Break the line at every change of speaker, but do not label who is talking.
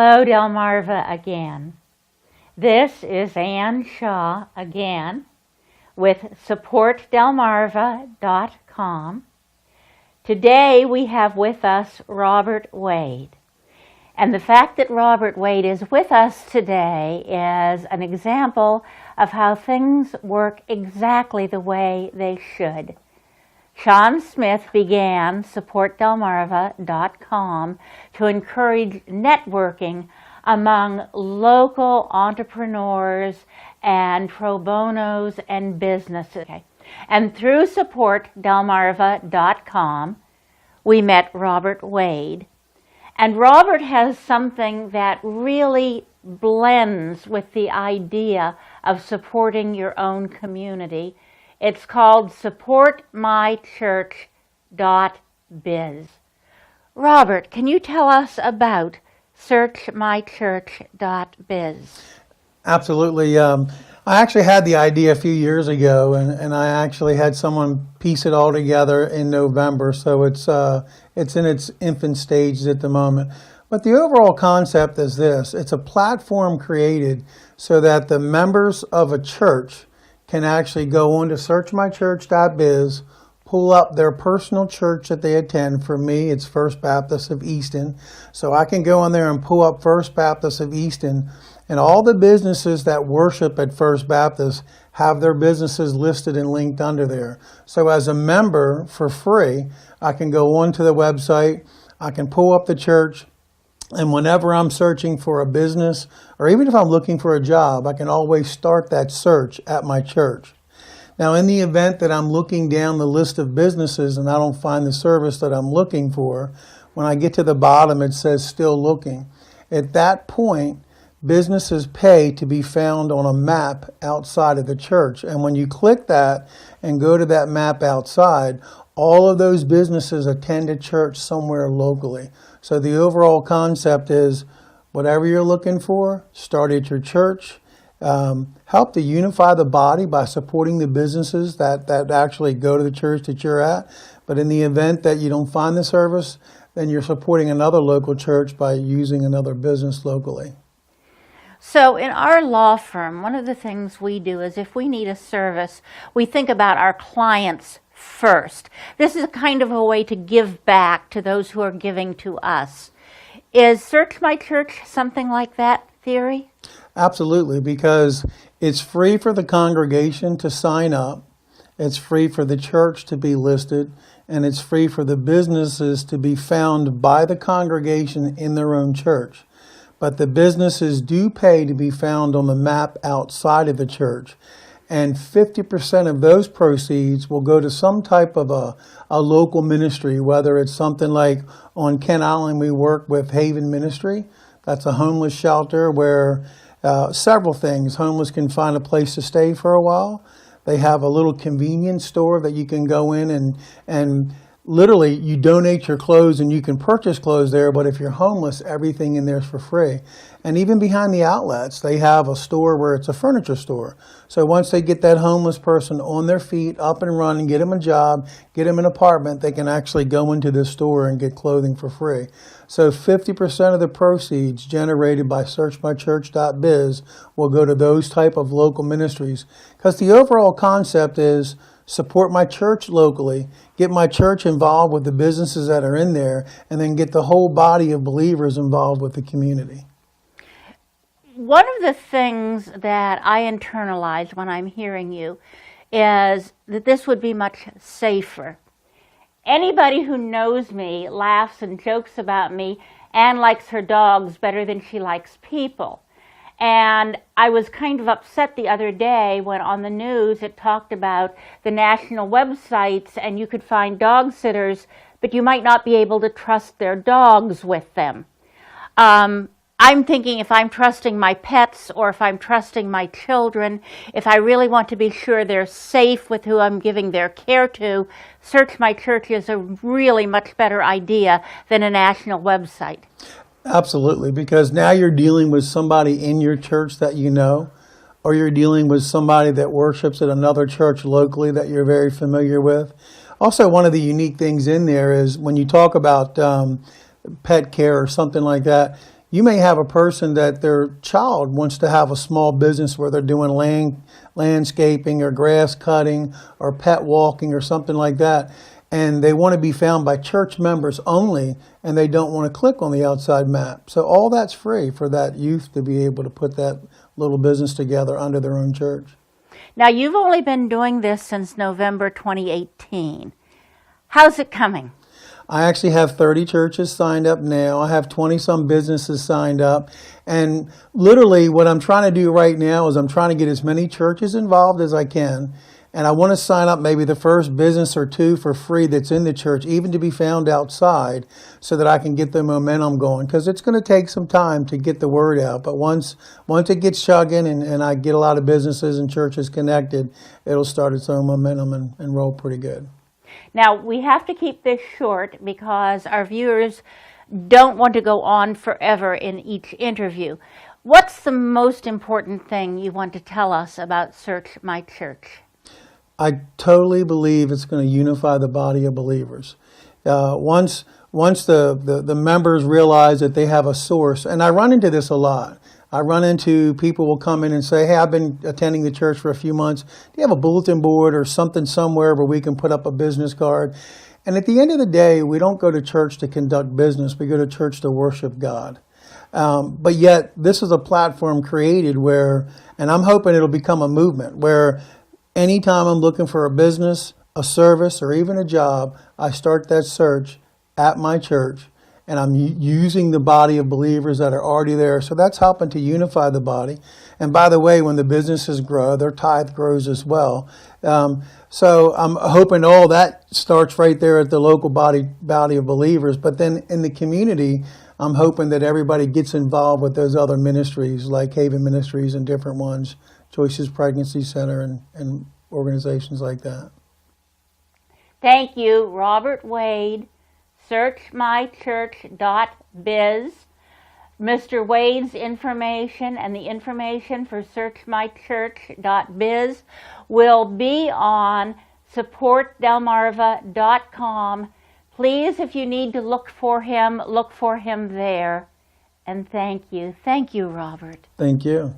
Hello, Delmarva again. This is Ann Shaw again with supportdelmarva.com. Today we have with us Robert Wade. And the fact that Robert Wade is with us today is an example of how things work exactly the way they should. Sean Smith began supportdelmarva.com to encourage networking among local entrepreneurs and pro bonos and businesses. And through supportdelmarva.com, we met Robert Wade. And Robert has something that really blends with the idea of supporting your own community. It's called SearchMyChurch.biz. Robert, can you tell us about SearchMyChurch.biz?
Absolutely. I actually had the idea a few years ago, and I actually had someone piece it all together in November, so it's in its infant stages at the moment. But the overall concept is this. It's a platform created so that the members of a church can actually go on to SearchMyChurch.biz, pull up their personal church that they attend. For me, it's First Baptist of Easton. So I can go on there and pull up First Baptist of Easton, and all the businesses that worship at First Baptist have their businesses listed and linked under there. So as a member, for free, I can go onto the website, I can pull up the church, and whenever I'm searching for a business, or even if I'm looking for a job, I can always start that search at my church. Now, in the event that I'm looking down the list of businesses and I don't find the service that I'm looking for, when I get to the bottom, it says still looking. At that point, businesses pay to be found on a map outside of the church. And when you click that and go to that map outside, all of those businesses attend a church somewhere locally. So the overall concept is whatever you're looking for, start at your church. Help to unify the body by supporting the businesses that actually go to the church that you're at. But in the event that you don't find the service, then you're supporting another local church by using another business locally.
So in our law firm, one of the things we do is if we need a service, we think about our clients first. This is a kind of a way to give back to those who are giving to us. Is Search My Church something like that theory?
Absolutely, because it's free for the congregation to sign up, it's free for the church to be listed, and it's free for the businesses to be found by the congregation in their own church. But the businesses do pay to be found on the map outside of the church. And 50% of those proceeds will go to some type of a local ministry, whether it's something like on Kent Island we work with Haven Ministry. That's a homeless shelter where several things. Homeless can find a place to stay for a while. They have a little convenience store that you can go in and literally you donate your clothes and you can purchase clothes there, but if you're homeless, everything in there is for free. And even behind the outlets, they have a store where it's a furniture store. So once they get that homeless person on their feet, up and running, get them a job, get them an apartment, they can actually go into this store and get clothing for free. So 50% of the proceeds generated by SearchMyChurch.biz will go to those type of local ministries. Because the overall concept is support my church locally, get my church involved with the businesses that are in there, and then get the whole body of believers involved with the community.
One of the things that I internalize when I'm hearing you is that this would be much safer. Anybody who knows me laughs and jokes about me. Ann likes her dogs better than she likes people. And I was kind of upset the other day when on the news it talked about the national websites and you could find dog sitters, but you might not be able to trust their dogs with them. I'm thinking if I'm trusting my pets or if I'm trusting my children, if I really want to be sure they're safe with who I'm giving their care to, Search My Church is a really much better idea than a national website.
Absolutely, because now you're dealing with somebody in your church that you know, or you're dealing with somebody that worships at another church locally that you're very familiar with. Also, one of the unique things in there is when you talk about pet care or something like that, You may have a person that their child wants to have a small business where they're doing landscaping or grass cutting or pet walking or something like that, and they want to be found by church members only, and they don't want to click on the outside map. So all that's free for that youth to be able to put that little business together under their own church.
Now, you've only been doing this since November 2018. How's it coming?
I actually have 30 churches signed up now. I have 20-some businesses signed up. And literally what I'm trying to do right now is I'm trying to get as many churches involved as I can. And I want to sign up maybe the first business or two for free that's in the church, even to be found outside, so that I can get the momentum going. Because it's going to take some time to get the word out. But once it gets chugging and I get a lot of businesses and churches connected, it'll start its own momentum and roll pretty good.
Now, we have to keep this short because our viewers don't want to go on forever in each interview. What's the most important thing you want to tell us about Search My Church?
I totally believe it's going to unify the body of believers. Once the members realize that they have a source, and I run into this a lot. I run into people will come in and say, hey, I've been attending the church for a few months. Do you have a bulletin board or something somewhere where we can put up a business card? And at the end of the day, we don't go to church to conduct business. We go to church to worship God. But yet, this is a platform created where, and I'm hoping it'll become a movement, where anytime I'm looking for a business, a service, or even a job, I start that search at my church. And I'm using the body of believers that are already there. So that's helping to unify the body. And by the way, when the businesses grow, their tithe grows as well. So I'm hoping all that starts right there at the local body of believers. But then in the community, I'm hoping that everybody gets involved with those other ministries like Haven Ministries and different ones, Choices Pregnancy Center and organizations like that.
Thank you, Robert Wade. SearchMyChurch.biz. Mr. Wade's information and the information for SearchMyChurch.biz will be on supportdelmarva.com. Please, if you need to look for him there. And thank you. Thank you, Robert.
Thank you.